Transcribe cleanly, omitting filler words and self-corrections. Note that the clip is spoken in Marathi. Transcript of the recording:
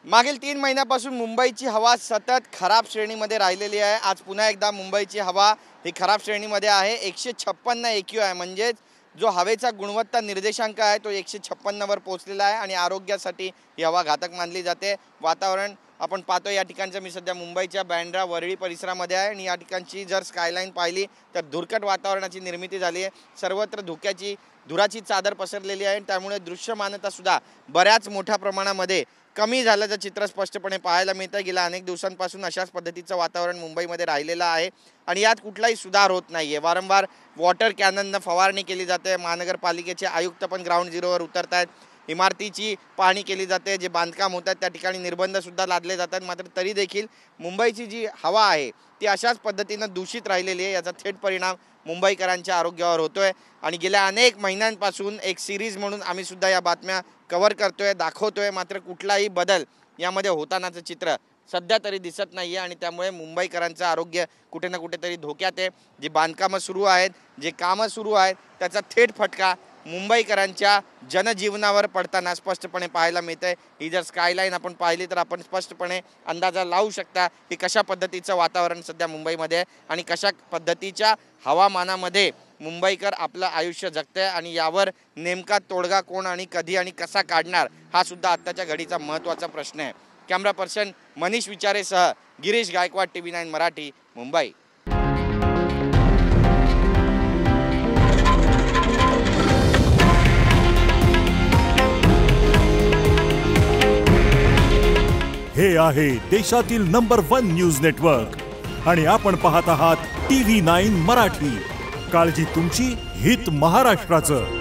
मागील 3 महिन्यापासून मुंबईची हवा सतत खराब श्रेणीमध्ये राहिलेली आहे। आज पुन्हा एकदा मुंबईची हवा ही खराब श्रेणीमध्ये आहे। 156 AQ आहे, म्हणजे जो हवेचा गुणवत्ता निर्देशांक आहे तो 156 वर पोहोचलेला आहे आणि आरोग्यासाठी ही हवा घातक मानली जाते। वातावरण आपण पाहतो या ठिकाणचं, मी सध्या मुंबईच्या बँड्रा वरळी परिसरामध्ये आहे आणि या ठिकाणची जर स्कायलाईन पाहिली तर धुरकट वातावरणाची निर्मिती झाली आहे। सर्वत्र धुराची चादर पसरलेली आहे, त्यामुळे दृश्यमानता सुद्धा बऱ्याच मोठ्या प्रमाणामध्ये कमी झाल्याचं चित्र स्पष्टपणे पाहायला मिळतं। गेल्या अनेक दिवसांपासून अशाच पद्धतीचं वातावरण मुंबईमध्ये राहिलेलं आहे आणि यात कुठलाही सुधार होत नाहीये। वारंवार वॉटर कॅननने फवारणी केली जाते, महानगरपालिकेचे आयुक्त पण ग्राउंड झिरोवर उतरत आहेत, इमारतीची पाहणी केली जाते, जे बांधकाम होतात त्या ठिकाणी निर्बंध सुद्धा लादले जातात, मात्र तरी देखील मुंबईची जी हवा आहे ती अशाच पद्धतीने दूषित राहिलेली आहे। याचा थेट परिणाम मुंबईकरांच्या आरोग्यावर होतोय आणि गेल्या अनेक महिन्यांपासून एक सिरीज म्हणून आम्ही सुद्धा या बातम्या कव्हर करतोय, दाखवतोय, मात्र कुठलाही बदल यामध्ये होतानाचं चित्र सध्या तरी दिसत नाहीये आणि त्यामुळे मुंबईकरांचं आरोग्य कुठे ना कुठेतरी धोक्यात आहे। जी बांधकामं सुरू आहेत, जे कामं सुरू आहेत, त्याचा थेट फटका मुंबईकरांच्या जनजीवनावर पडताना स्पष्टपणे पाहायला मिळतंय। ही जर स्कायलाईन आपण पाहिली तर आपण स्पष्टपणे अंदाजा लावू शकता की कशा पद्धतीचं वातावरण सध्या मुंबईमध्ये आहे आणि कशा पद्धतीच्या हवामानामध्ये मुंबईकर आपलं आयुष्य जगते आणि यावर नेमका तोडगा कोण आणि कधी आणि कसा काढणार हा सुद्धा आत्ताच्या घडीचा महत्त्वाचा प्रश्न आहे। कॅमेरा पर्सन मनीष विचारेसह गिरीश गायकवाड, TV9 मराठी, मुंबई। हे आहे देशातील नंबर 1 न्यूज नेटवर्क आणि आपण पाहत आहात TV9 मराठी। काळजी तुमची, हित महाराष्ट्राचं।